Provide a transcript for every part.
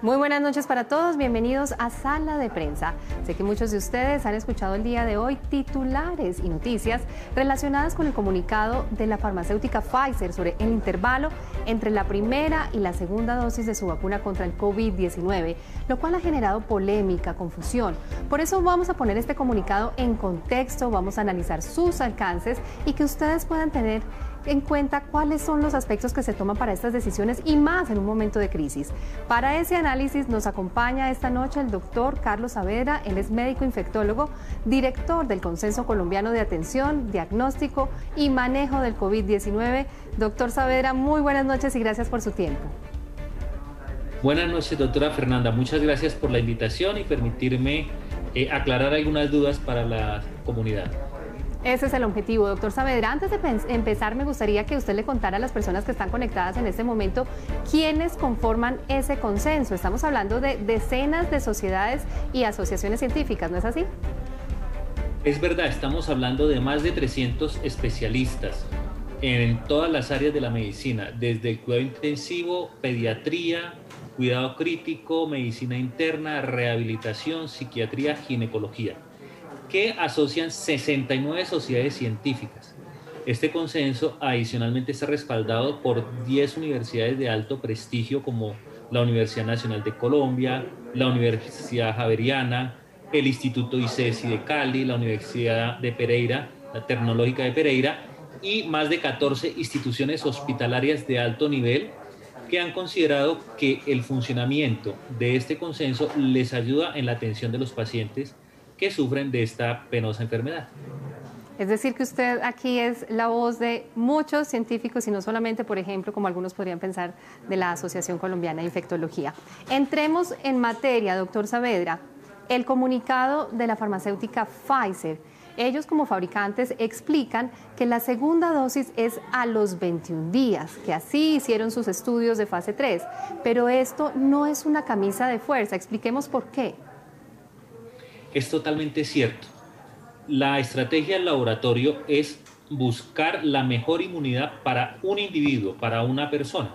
Muy buenas noches para todos, bienvenidos a Sala de Prensa. Sé que muchos de ustedes han escuchado el día de hoy titulares y noticias relacionadas con el comunicado de la farmacéutica Pfizer sobre el intervalo entre la primera y la segunda dosis de su vacuna contra el COVID-19, lo cual ha generado polémica, confusión. Por eso vamos a poner este comunicado en contexto, vamos a analizar sus alcances y que ustedes puedan tener en cuenta cuáles son los aspectos que se toman para estas decisiones y más en un momento de crisis. Para ese análisis nos acompaña esta noche el doctor Carlos Saavedra. Él es médico infectólogo, director del Consenso Colombiano de Atención, Diagnóstico y Manejo del COVID-19. Doctor Saavedra, muy buenas noches y gracias por su tiempo. Buenas noches, doctora Fernanda. Muchas gracias por la invitación y permitirme aclarar algunas dudas para la comunidad. Ese es el objetivo, doctor Saavedra. Antes de empezar, me gustaría que usted le contara a las personas que están conectadas en este momento quiénes conforman ese consenso. Estamos hablando de decenas de sociedades y asociaciones científicas, ¿no es así? Es verdad, estamos hablando de más de 300 especialistas en todas las áreas de la medicina, desde el cuidado intensivo, pediatría, cuidado crítico, medicina interna, rehabilitación, psiquiatría, ginecología, que asocian 69 sociedades científicas. Este consenso adicionalmente está respaldado por 10 universidades de alto prestigio como la Universidad Nacional de Colombia, la Universidad Javeriana, el Instituto ICESI de Cali, la Universidad de Pereira, la Tecnológica de Pereira y más de 14 instituciones hospitalarias de alto nivel que han considerado que el funcionamiento de este consenso les ayuda en la atención de los pacientes que sufren de esta penosa enfermedad. Es decir, que usted aquí es la voz de muchos científicos y no solamente, por ejemplo, como algunos podrían pensar, de la Asociación Colombiana de Infectología. Entremos en materia, doctor Saavedra. El comunicado de la farmacéutica Pfizer. Ellos como fabricantes explican que la segunda dosis es a los 21 días, que así hicieron sus estudios de fase 3. Pero esto no es una camisa de fuerza. Expliquemos por qué. Es totalmente cierto. La estrategia del laboratorio es buscar la mejor inmunidad para un individuo, para una persona.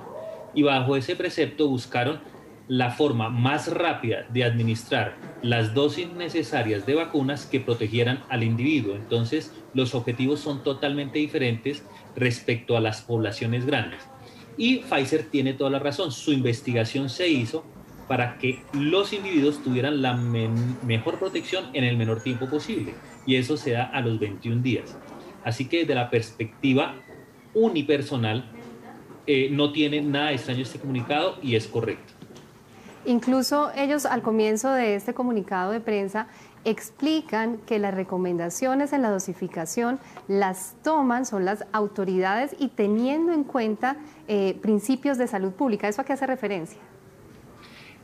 Y bajo ese precepto buscaron la forma más rápida de administrar las dosis necesarias de vacunas que protegieran al individuo. Entonces, los objetivos son totalmente diferentes respecto a las poblaciones grandes. Y Pfizer tiene toda la razón. Su investigación se hizo para que los individuos tuvieran la mejor protección en el menor tiempo posible. Y eso se da a los 21 días. Así que desde la perspectiva unipersonal, no tiene nada extraño este comunicado y es correcto. Incluso ellos al comienzo de este comunicado de prensa explican que las recomendaciones en la dosificación las toman, son las autoridades y teniendo en cuenta principios de salud pública. ¿Eso a qué hace referencia?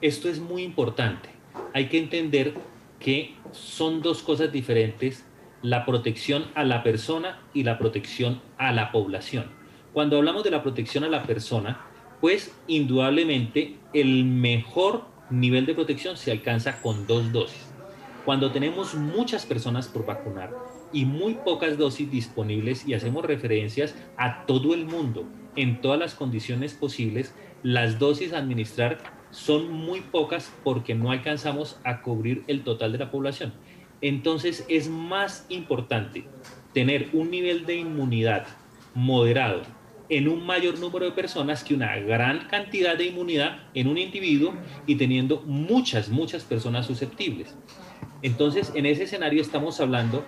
Esto es muy importante. Hay que entender que son dos cosas diferentes, la protección a la persona y la protección a la población. Cuando hablamos de la protección a la persona, pues indudablemente el mejor nivel de protección se alcanza con 2 dosis. Cuando tenemos muchas personas por vacunar y muy pocas dosis disponibles y hacemos referencias a todo el mundo en todas las condiciones posibles, las dosis a administrar son muy pocas porque no alcanzamos a cubrir el total de la población. Entonces es más importante tener un nivel de inmunidad moderado en un mayor número de personas que una gran cantidad de inmunidad en un individuo y teniendo muchas personas susceptibles. Entonces, en ese escenario estamos hablando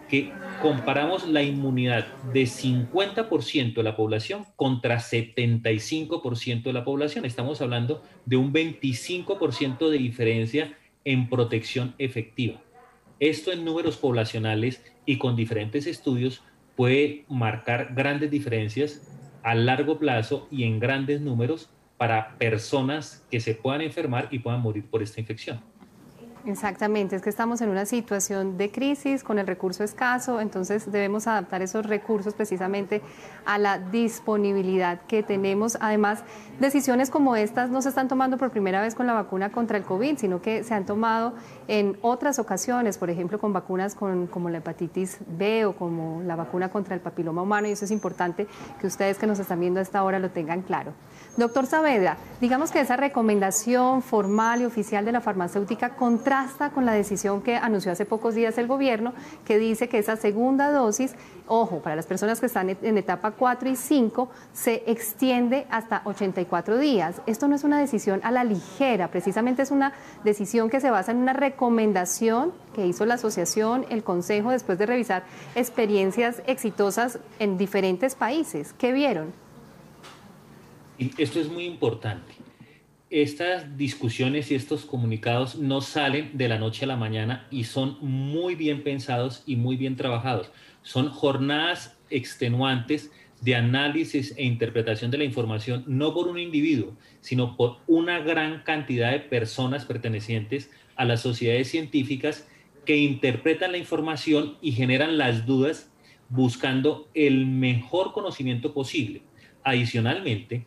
que comparamos la inmunidad de 50% de la población contra 75% de la población. Estamos hablando de un 25% de diferencia en protección efectiva. Esto en números poblacionales y con diferentes estudios puede marcar grandes diferencias a largo plazo y en grandes números para personas que se puedan enfermar y puedan morir por esta infección. Exactamente, es que estamos en una situación de crisis con el recurso escaso, entonces debemos adaptar esos recursos precisamente a la disponibilidad que tenemos. Además, decisiones como estas no se están tomando por primera vez con la vacuna contra el COVID, sino que se han tomado en otras ocasiones, por ejemplo, con vacunas como la hepatitis B o como la vacuna contra el papiloma humano, y eso es importante que ustedes que nos están viendo a esta hora lo tengan claro. Doctor Saavedra, digamos que esa recomendación formal y oficial de la farmacéutica contrasta con la decisión que anunció hace pocos días el gobierno, que dice que esa segunda dosis, ojo, para las personas que están en etapa 4 y 5, se extiende hasta 84 días. Esto no es una decisión a la ligera, precisamente es una decisión que se basa en una recomendación que hizo la asociación, el Consejo, después de revisar experiencias exitosas en diferentes países. ¿Qué vieron? Y esto es muy importante. Estas discusiones y estos comunicados no salen de la noche a la mañana y son muy bien pensados y muy bien trabajados. Son jornadas extenuantes de análisis e interpretación de la información, no por un individuo, sino por una gran cantidad de personas pertenecientes a las sociedades científicas que interpretan la información y generan las dudas buscando el mejor conocimiento posible. Adicionalmente,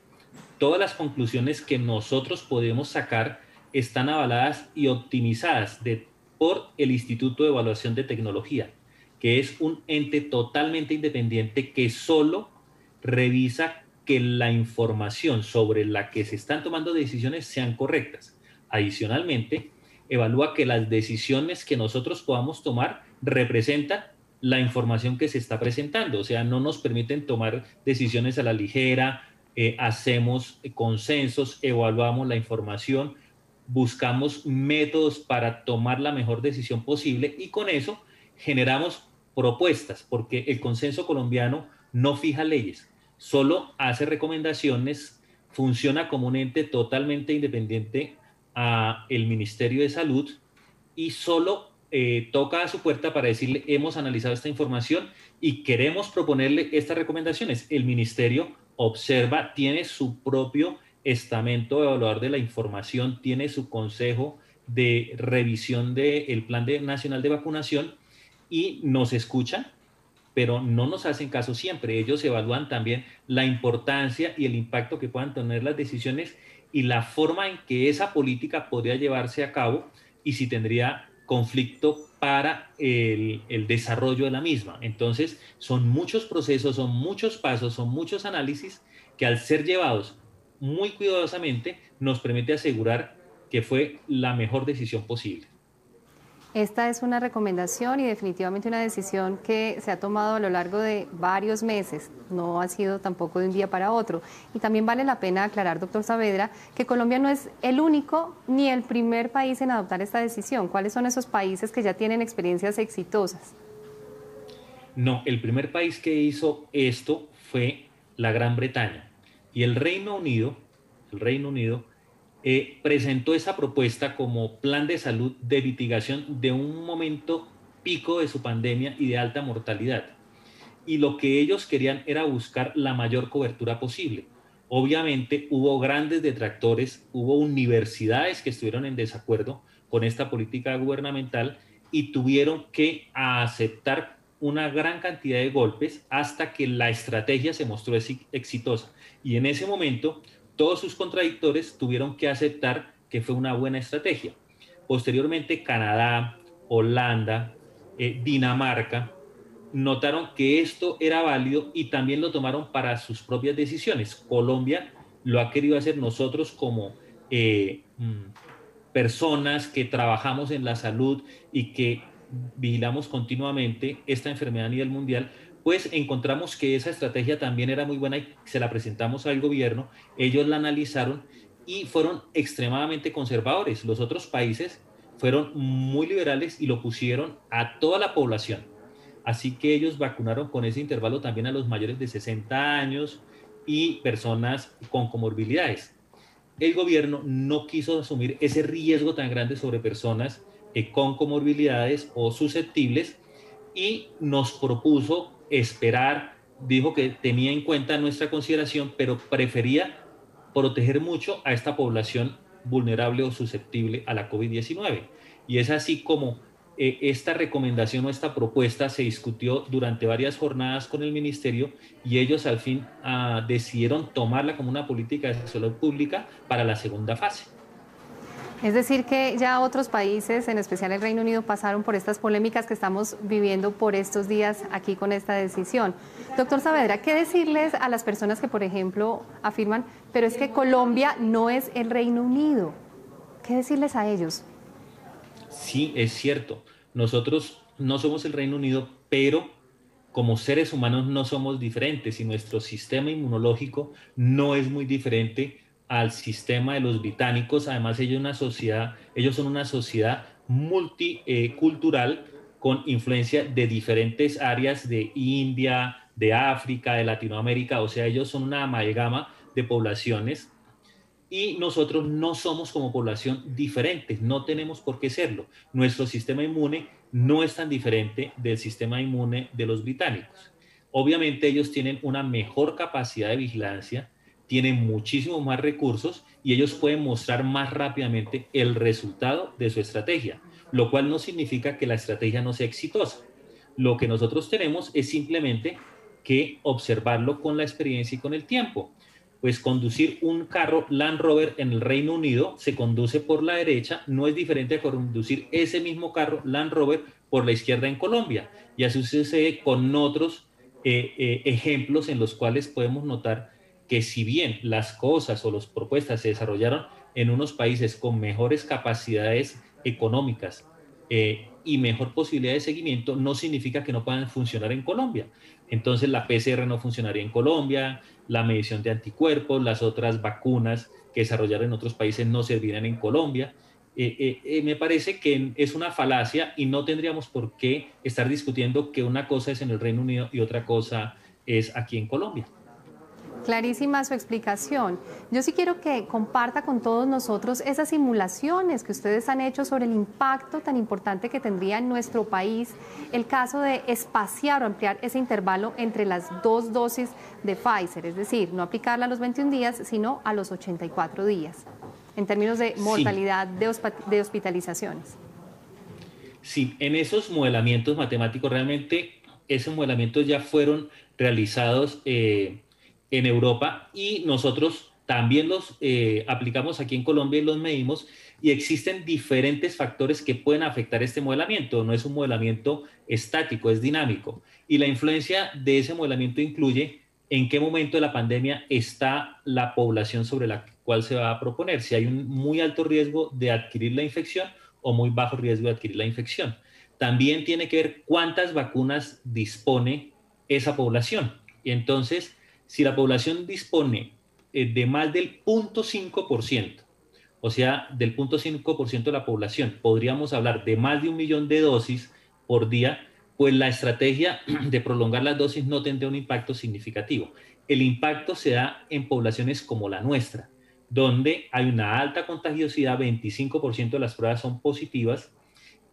todas las conclusiones que nosotros podemos sacar están avaladas y optimizadas por el Instituto de Evaluación de Tecnología, que es un ente totalmente independiente que solo revisa que la información sobre la que se están tomando decisiones sean correctas. Adicionalmente, evalúa que las decisiones que nosotros podamos tomar representan la información que se está presentando, o sea, no nos permiten tomar decisiones a la ligera, hacemos consensos, evaluamos la información, buscamos métodos para tomar la mejor decisión posible y con eso generamos propuestas, porque el consenso colombiano no fija leyes, solo hace recomendaciones, funciona como un ente totalmente independiente a el Ministerio de Salud y solo toca a su puerta para decirle hemos analizado esta información y queremos proponerle estas recomendaciones. El ministerio observa, tiene su propio estamento evaluador de la información, tiene su consejo de revisión del Plan Nacional de Vacunación y nos escuchan, pero no nos hacen caso siempre. Ellos evalúan también la importancia y el impacto que puedan tener las decisiones y la forma en que esa política podría llevarse a cabo y si tendría conflicto para el desarrollo de la misma. Entonces, son muchos procesos, son muchos pasos, son muchos análisis que al ser llevados muy cuidadosamente nos permite asegurar que fue la mejor decisión posible. Esta es una recomendación y definitivamente una decisión que se ha tomado a lo largo de varios meses, no ha sido tampoco de un día para otro. Y también vale la pena aclarar, doctor Saavedra, que Colombia no es el único ni el primer país en adoptar esta decisión. ¿Cuáles son esos países que ya tienen experiencias exitosas? No, el primer país que hizo esto fue la Gran Bretaña y el Reino Unido presentó esa propuesta como plan de salud de mitigación de un momento pico de su pandemia y de alta mortalidad. Y lo que ellos querían era buscar la mayor cobertura posible. Obviamente hubo grandes detractores, hubo universidades que estuvieron en desacuerdo con esta política gubernamental y tuvieron que aceptar una gran cantidad de golpes hasta que la estrategia se mostró exitosa. Y en ese momento todos sus contradictores tuvieron que aceptar que fue una buena estrategia. Posteriormente, Canadá, Holanda, Dinamarca, notaron que esto era válido y también lo tomaron para sus propias decisiones. Colombia lo ha querido hacer. Nosotros como personas que trabajamos en la salud y que vigilamos continuamente esta enfermedad a nivel mundial, pues encontramos que esa estrategia también era muy buena y se la presentamos al gobierno, ellos la analizaron y fueron extremadamente conservadores. Los otros países fueron muy liberales y lo pusieron a toda la población. Así que ellos vacunaron con ese intervalo también a los mayores de 60 años y personas con comorbilidades. El gobierno no quiso asumir ese riesgo tan grande sobre personas con comorbilidades o susceptibles y nos propuso esperar, dijo que tenía en cuenta nuestra consideración, pero prefería proteger mucho a esta población vulnerable o susceptible a la COVID-19. Y es así como esta recomendación o esta propuesta se discutió durante varias jornadas con el ministerio y ellos al fin decidieron tomarla como una política de salud pública para la segunda fase. Es decir, que ya otros países, en especial el Reino Unido, pasaron por estas polémicas que estamos viviendo por estos días aquí con esta decisión. Doctor Saavedra, ¿qué decirles a las personas que, por ejemplo, afirman, pero es que Colombia no es el Reino Unido? ¿Qué decirles a ellos? Sí, es cierto. Nosotros no somos el Reino Unido, pero como seres humanos no somos diferentes y nuestro sistema inmunológico no es muy diferente al sistema de los británicos. Además, ellos son una sociedad multicultural con influencia de diferentes áreas de India, de África, de Latinoamérica. O sea, ellos son una amalgama de poblaciones y nosotros no somos como población diferentes, no tenemos por qué serlo. Nuestro sistema inmune no es tan diferente del sistema inmune de los británicos. Obviamente ellos tienen una mejor capacidad de vigilancia, tienen muchísimos más recursos y ellos pueden mostrar más rápidamente el resultado de su estrategia, lo cual no significa que la estrategia no sea exitosa. Lo que nosotros tenemos es simplemente que observarlo con la experiencia y con el tiempo. Pues conducir un carro Land Rover en el Reino Unido se conduce por la derecha, no es diferente a conducir ese mismo carro Land Rover por la izquierda en Colombia. Y así sucede con otros ejemplos en los cuales podemos notar que si bien las cosas o las propuestas se desarrollaron en unos países con mejores capacidades económicas y mejor posibilidad de seguimiento, no significa que no puedan funcionar en Colombia. Entonces la PCR no funcionaría en Colombia, la medición de anticuerpos, las otras vacunas que desarrollaron en otros países no servirían en Colombia. Me parece que es una falacia y no tendríamos por qué estar discutiendo que una cosa es en el Reino Unido y otra cosa es aquí en Colombia. Clarísima su explicación. Yo sí quiero que comparta con todos nosotros esas simulaciones que ustedes han hecho sobre el impacto tan importante que tendría en nuestro país el caso de espaciar o ampliar ese intervalo entre las dos dosis de Pfizer, es decir, no aplicarla a los 21 días, sino a los 84 días, en términos de mortalidad de hospitalizaciones. Sí, en esos modelamientos matemáticos, realmente esos modelamientos ya fueron realizados en Europa y nosotros también los aplicamos aquí en Colombia y los medimos y existen diferentes factores que pueden afectar este modelamiento. No es un modelamiento estático, es dinámico. Y la influencia de ese modelamiento incluye en qué momento de la pandemia está la población sobre la cual se va a proponer, si hay un muy alto riesgo de adquirir la infección o muy bajo riesgo de adquirir la infección. También tiene que ver cuántas vacunas dispone esa población. Y entonces, si la población dispone de más del 0.5%, o sea, del 0.5% de la población, podríamos hablar de más de 1 millón de dosis por día, pues la estrategia de prolongar las dosis no tendría un impacto significativo. El impacto se da en poblaciones como la nuestra, donde hay una alta contagiosidad, 25% de las pruebas son positivas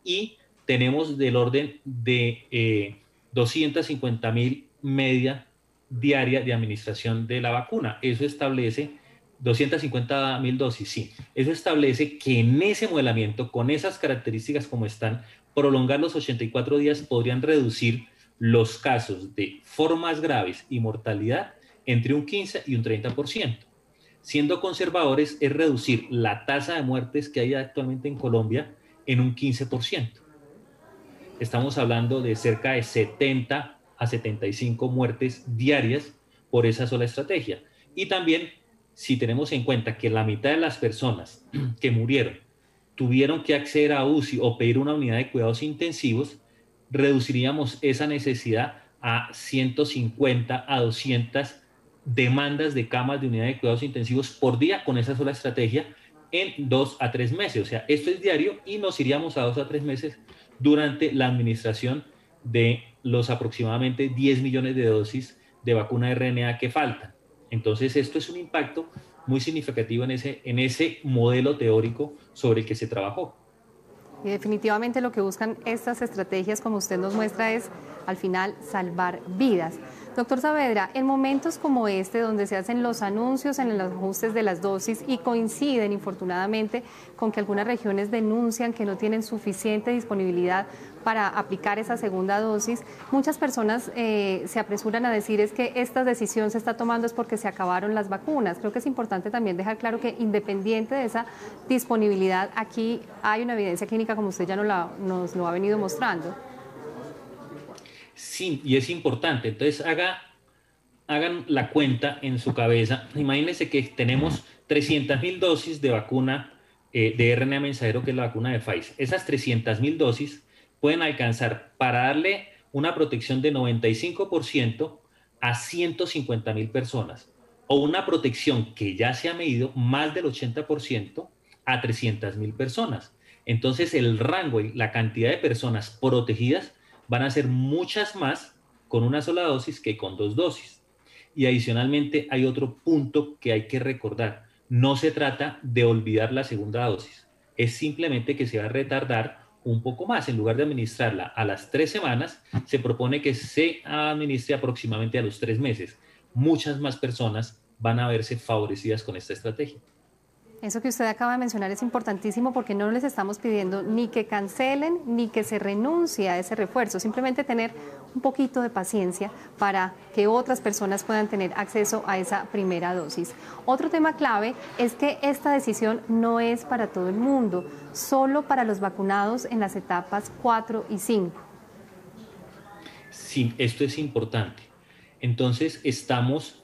y tenemos del orden de 250.000 media diaria de administración de la vacuna. Eso establece 250.000 dosis, sí. Eso establece que en ese modelamiento, con esas características como están, prolongar los 84 días podrían reducir los casos de formas graves y mortalidad entre un 15 y un 30%. Siendo conservadores, es reducir la tasa de muertes que hay actualmente en Colombia en un 15%. Estamos hablando de cerca de 70 a 75 muertes diarias por esa sola estrategia. Y también, si tenemos en cuenta que la mitad de las personas que murieron tuvieron que acceder a UCI o pedir una unidad de cuidados intensivos, reduciríamos esa necesidad a 150 a 200 demandas de camas de unidad de cuidados intensivos por día con esa sola estrategia en 2 a 3 meses. O sea, esto es diario y nos iríamos a 2 a 3 meses durante la administración de los aproximadamente 10 millones de dosis de vacuna RNA que faltan. Entonces, esto es un impacto muy significativo en ese modelo teórico sobre el que se trabajó. Y definitivamente lo que buscan estas estrategias, como usted nos muestra, es al final salvar vidas. Doctor Saavedra, en momentos como este, donde se hacen los anuncios en los ajustes de las dosis y coinciden, infortunadamente, con que algunas regiones denuncian que no tienen suficiente disponibilidad para aplicar esa segunda dosis, muchas personas se apresuran a decir es que esta decisión se está tomando es porque se acabaron las vacunas. Creo que es importante también dejar claro que independiente de esa disponibilidad, aquí hay una evidencia clínica, como usted ya nos lo ha venido mostrando. Sí, y es importante. Entonces, hagan la cuenta en su cabeza. Imagínense que tenemos 300.000 dosis de vacuna de RNA mensajero, que es la vacuna de Pfizer. Esas 300.000 dosis pueden alcanzar para darle una protección de 95% a 150.000 personas, o una protección que ya se ha medido más del 80% a 300.000 personas. Entonces, el rango y la cantidad de personas protegidas van a ser muchas más con una sola dosis que con dos dosis. Y adicionalmente hay otro punto que hay que recordar. No se trata de olvidar la segunda dosis. Es simplemente que se va a retardar un poco más. En lugar de administrarla a las 3 semanas, se propone que se administre aproximadamente a los 3 meses. Muchas más personas van a verse favorecidas con esta estrategia. Eso que usted acaba de mencionar es importantísimo porque no les estamos pidiendo ni que cancelen ni que se renuncie a ese refuerzo, simplemente tener un poquito de paciencia para que otras personas puedan tener acceso a esa primera dosis. Otro tema clave es que esta decisión no es para todo el mundo, solo para los vacunados en las etapas 4 y 5. Sí, esto es importante. Entonces, estamos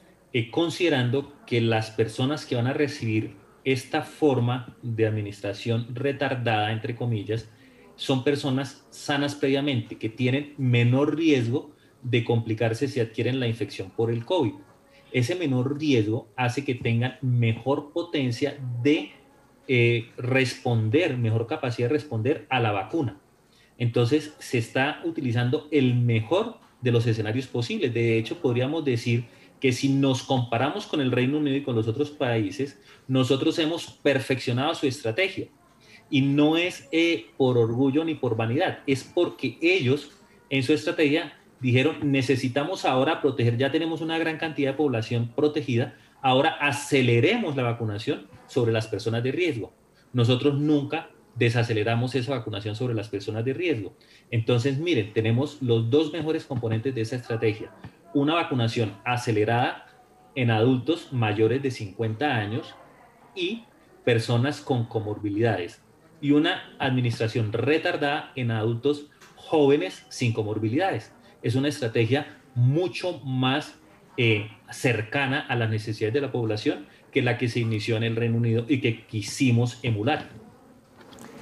considerando que las personas que van a recibir esta forma de administración retardada, entre comillas, son personas sanas previamente, que tienen menor riesgo de complicarse si adquieren la infección por el COVID. Ese menor riesgo hace que tengan mejor potencia de responder, mejor capacidad de responder a la vacuna. Entonces, se está utilizando el mejor de los escenarios posibles. De hecho, podríamos decir que si nos comparamos con el Reino Unido y con los otros países, nosotros hemos perfeccionado su estrategia. Y no es por orgullo ni por vanidad, es porque ellos en su estrategia dijeron, necesitamos ahora proteger, ya tenemos una gran cantidad de población protegida, ahora aceleremos la vacunación sobre las personas de riesgo. Nosotros nunca desaceleramos esa vacunación sobre las personas de riesgo. Entonces, miren, tenemos los dos mejores componentes de esa estrategia. Una vacunación acelerada en adultos mayores de 50 años y personas con comorbilidades, y una administración retardada en adultos jóvenes sin comorbilidades. Es una estrategia mucho más cercana a las necesidades de la población que la que se inició en el Reino Unido y que quisimos emular.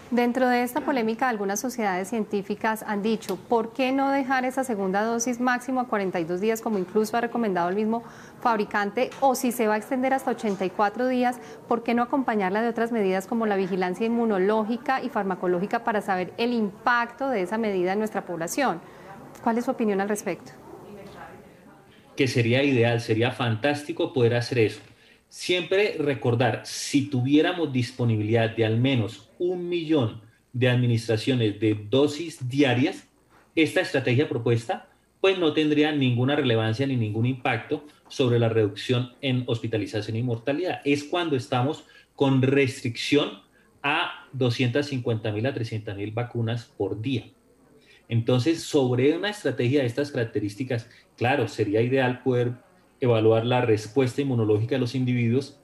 Dentro de esta polémica, algunas sociedades científicas han dicho, ¿por qué no dejar esa segunda dosis máximo a 42 días, como incluso ha recomendado el mismo fabricante? O si se va a extender hasta 84 días, ¿por qué no acompañarla de otras medidas como la vigilancia inmunológica y farmacológica para saber el impacto de esa medida en nuestra población? ¿Cuál es su opinión al respecto? Que sería ideal, sería fantástico poder hacer eso. Siempre recordar, si tuviéramos disponibilidad de al menos 1 millón de administraciones de dosis diarias, esta estrategia propuesta pues no tendría ninguna relevancia ni ningún impacto sobre la reducción en hospitalización y mortalidad. Es cuando estamos con restricción a 250.000 a 300.000 vacunas por día. Entonces, sobre una estrategia de estas características, claro, sería ideal poder evaluar la respuesta inmunológica de los individuos,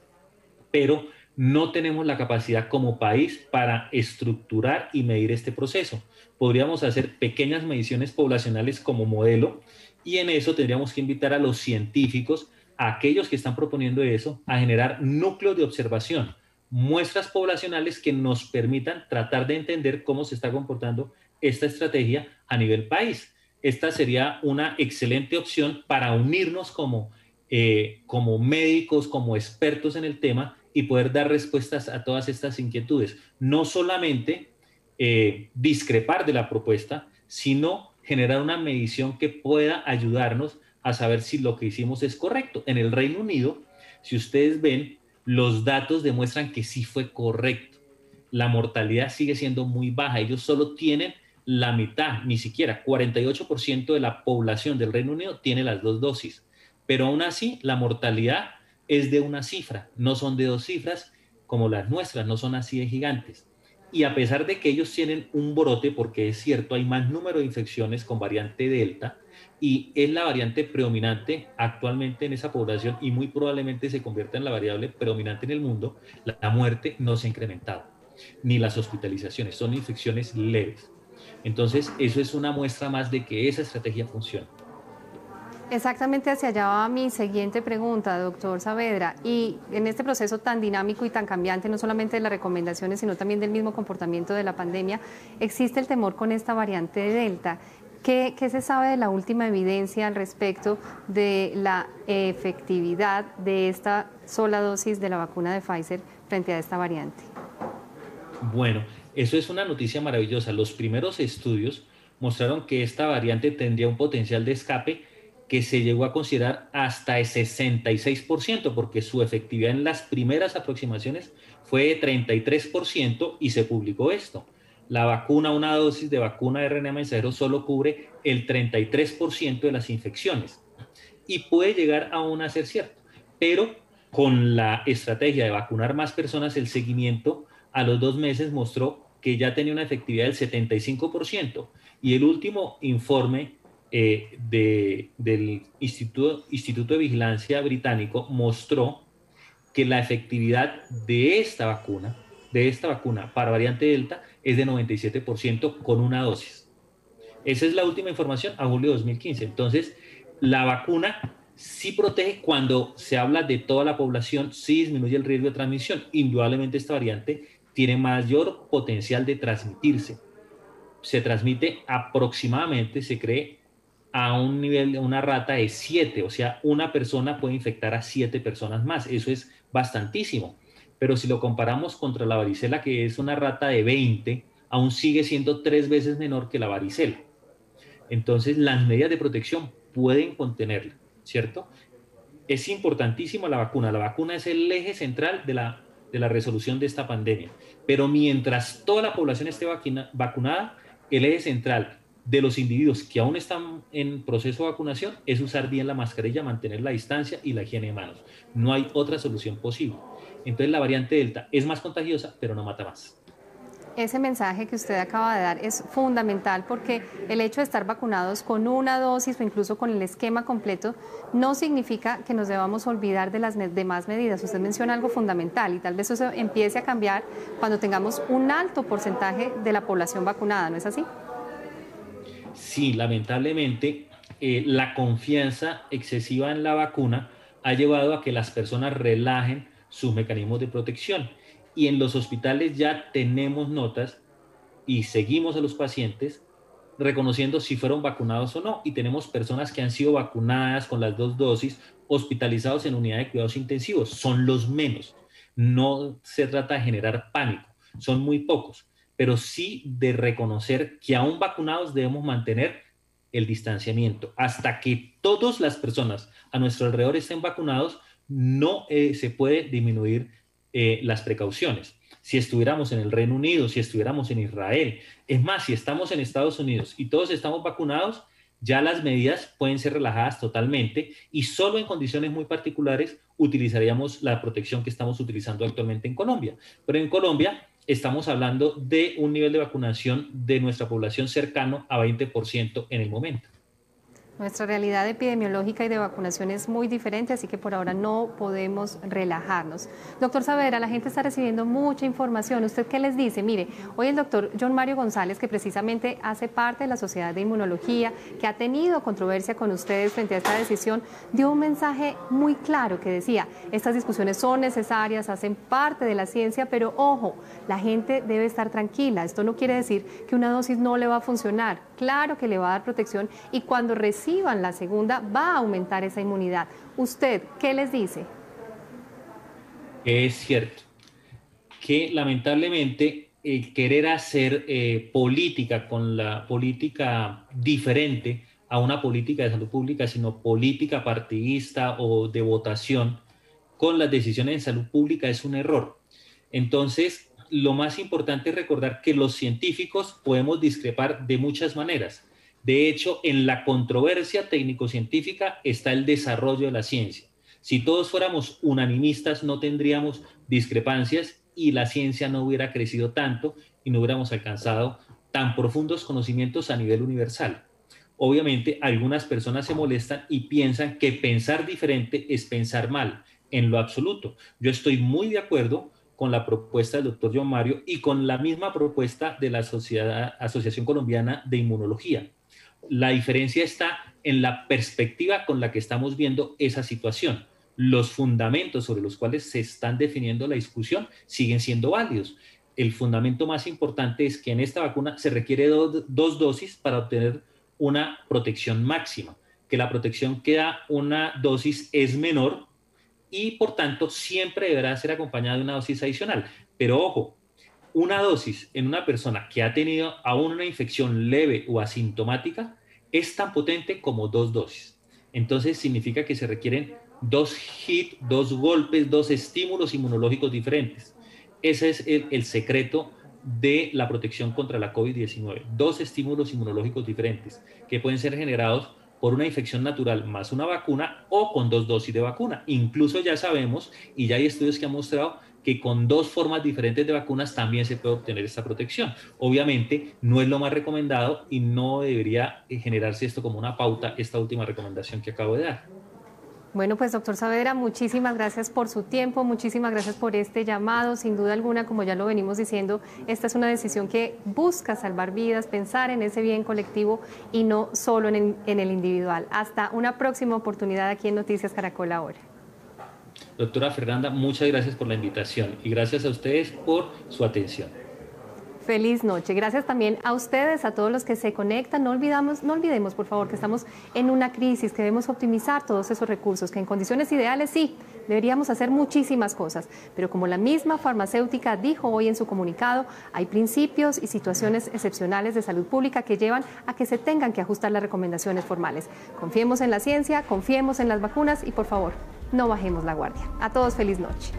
pero no tenemos la capacidad como país para estructurar y medir este proceso. Podríamos hacer pequeñas mediciones poblacionales como modelo, y en eso tendríamos que invitar a los científicos, a aquellos que están proponiendo eso, a generar núcleos de observación, muestras poblacionales que nos permitan tratar de entender cómo se está comportando esta estrategia a nivel país. Esta sería una excelente opción para unirnos como médicos, como expertos en el tema, y poder dar respuestas a todas estas inquietudes. No solamente discrepar de la propuesta, sino generar una medición que pueda ayudarnos a saber si lo que hicimos es correcto. En el Reino Unido, si ustedes ven, los datos demuestran que sí fue correcto. La mortalidad sigue siendo muy baja. Ellos solo tienen la mitad, ni siquiera 48% de la población del Reino Unido tiene las 2 dosis, pero aún así la mortalidad es de una cifra, no son de 2 cifras como las nuestras, no son así de gigantes. Y a pesar de que ellos tienen un brote, porque es cierto, hay más número de infecciones con variante Delta y es la variante predominante actualmente en esa población y muy probablemente se convierta en la variable predominante en el mundo, la muerte no se ha incrementado, ni las hospitalizaciones, son infecciones leves. Entonces, eso es una muestra más de que esa estrategia funciona. Exactamente hacia allá va mi siguiente pregunta, doctor Saavedra. Y en este proceso tan dinámico y tan cambiante, no solamente de las recomendaciones, sino también del mismo comportamiento de la pandemia, existe el temor con esta variante de Delta. ¿Qué se sabe de la última evidencia al respecto de la efectividad de esta sola dosis de la vacuna de Pfizer frente a esta variante? Bueno, eso es una noticia maravillosa. Los primeros estudios mostraron que esta variante tendría un potencial de escape que se llegó a considerar hasta el 66%, porque su efectividad en las primeras aproximaciones fue de 33% y se publicó esto. La vacuna, una dosis de vacuna de RNA mensajero solo cubre el 33% de las infecciones y puede llegar aún a ser cierto, pero con la estrategia de vacunar más personas, el seguimiento a los 2 meses mostró que ya tenía una efectividad del 75% y el último informe del Instituto de Vigilancia británico mostró que la efectividad de esta vacuna para variante Delta es de 97% con una dosis. Esa es la última información a julio de 2015. Entonces, la vacuna sí protege cuando se habla de toda la población, sí disminuye el riesgo de transmisión. Indudablemente esta variante tiene mayor potencial de transmitirse. Se transmite aproximadamente, se cree, a un nivel, una rata de 7, o sea, una persona puede infectar a 7 personas más. Eso es bastantísimo. Pero si lo comparamos contra la varicela, que es una rata de 20, aún sigue siendo 3 veces menor que la varicela. Entonces, las medidas de protección pueden contenerla, ¿cierto? Es importantísima la vacuna. La vacuna es el eje central de la resolución de esta pandemia. Pero mientras toda la población esté vacunada, el eje central de los individuos que aún están en proceso de vacunación es usar bien la mascarilla, mantener la distancia y la higiene de manos. No hay otra solución posible. Entonces la variante Delta es más contagiosa, pero no mata más. Ese mensaje que usted acaba de dar es fundamental porque el hecho de estar vacunados con una dosis o incluso con el esquema completo no significa que nos debamos olvidar de las demás medidas. Usted menciona algo fundamental y tal vez eso empiece a cambiar cuando tengamos un alto porcentaje de la población vacunada, ¿no es así? Sí, lamentablemente la confianza excesiva en la vacuna ha llevado a que las personas relajen sus mecanismos de protección. Y en los hospitales ya tenemos notas y seguimos a los pacientes reconociendo si fueron vacunados o no. Y tenemos personas que han sido vacunadas con las 2 dosis, hospitalizados en unidad de cuidados intensivos. Son los menos. No se trata de generar pánico, son muy pocos, pero sí de reconocer que aún vacunados debemos mantener el distanciamiento. Hasta que todas las personas a nuestro alrededor estén vacunados, no se puede disminuir las precauciones. Si estuviéramos en el Reino Unido, si estuviéramos en Israel, es más, si estamos en Estados Unidos y todos estamos vacunados, ya las medidas pueden ser relajadas totalmente y solo en condiciones muy particulares utilizaríamos la protección que estamos utilizando actualmente en Colombia. Pero en Colombia estamos hablando de un nivel de vacunación de nuestra población cercano a 20% en el momento. Nuestra realidad epidemiológica y de vacunación es muy diferente, así que por ahora no podemos relajarnos. Doctor Saavedra, la gente está recibiendo mucha información. ¿Usted qué les dice? Mire, hoy el doctor John Mario González, que precisamente hace parte de la Sociedad de Inmunología, que ha tenido controversia con ustedes frente a esta decisión, dio un mensaje muy claro que decía, estas discusiones son necesarias, hacen parte de la ciencia, pero ojo, la gente debe estar tranquila. Esto no quiere decir que una dosis no le va a funcionar. Claro que le va a dar protección y cuando reciban la segunda va a aumentar esa inmunidad. ¿Usted qué les dice? Es cierto que lamentablemente el querer hacer política con la política diferente a una política de salud pública, sino política partidista o de votación con las decisiones de salud pública es un error. Entonces, lo más importante es recordar que los científicos podemos discrepar de muchas maneras. De hecho, en la controversia técnico-científica está el desarrollo de la ciencia. Si todos fuéramos unanimistas, no tendríamos discrepancias y la ciencia no hubiera crecido tanto y no hubiéramos alcanzado tan profundos conocimientos a nivel universal. Obviamente, algunas personas se molestan y piensan que pensar diferente es pensar mal. En lo absoluto. Yo estoy muy de acuerdo con la propuesta del doctor John Mario y con la misma propuesta de la Asociación Colombiana de Inmunología. La diferencia está en la perspectiva con la que estamos viendo esa situación. Los fundamentos sobre los cuales se están definiendo la discusión siguen siendo válidos. El fundamento más importante es que en esta vacuna se requiere dos dosis para obtener una protección máxima, que la protección que da una dosis es menor y por tanto siempre deberá ser acompañada de una dosis adicional. Pero ojo, una dosis en una persona que ha tenido aún una infección leve o asintomática es tan potente como dos dosis. Entonces significa que se requieren dos hits, dos golpes, dos estímulos inmunológicos diferentes. Ese es el secreto de la protección contra la COVID-19. Dos estímulos inmunológicos diferentes que pueden ser generados por una infección natural más una vacuna o con dos dosis de vacuna. Incluso ya sabemos y ya hay estudios que han mostrado que con dos formas diferentes de vacunas también se puede obtener esta protección. Obviamente no es lo más recomendado y no debería generarse esto como una pauta, esta última recomendación que acabo de dar. Bueno, pues doctor Saavedra, muchísimas gracias por su tiempo, muchísimas gracias por este llamado. Sin duda alguna, como ya lo venimos diciendo, esta es una decisión que busca salvar vidas, pensar en ese bien colectivo y no solo en el individual. Hasta una próxima oportunidad aquí en Noticias Caracol Ahora. Doctora Fernanda, muchas gracias por la invitación y gracias a ustedes por su atención. Feliz noche. Gracias también a ustedes, a todos los que se conectan. No olvidemos, por favor, que estamos en una crisis, que debemos optimizar todos esos recursos, que en condiciones ideales sí, deberíamos hacer muchísimas cosas. Pero como la misma farmacéutica dijo hoy en su comunicado, hay principios y situaciones excepcionales de salud pública que llevan a que se tengan que ajustar las recomendaciones formales. Confiemos en la ciencia, confiemos en las vacunas y, por favor, no bajemos la guardia. A todos, feliz noche.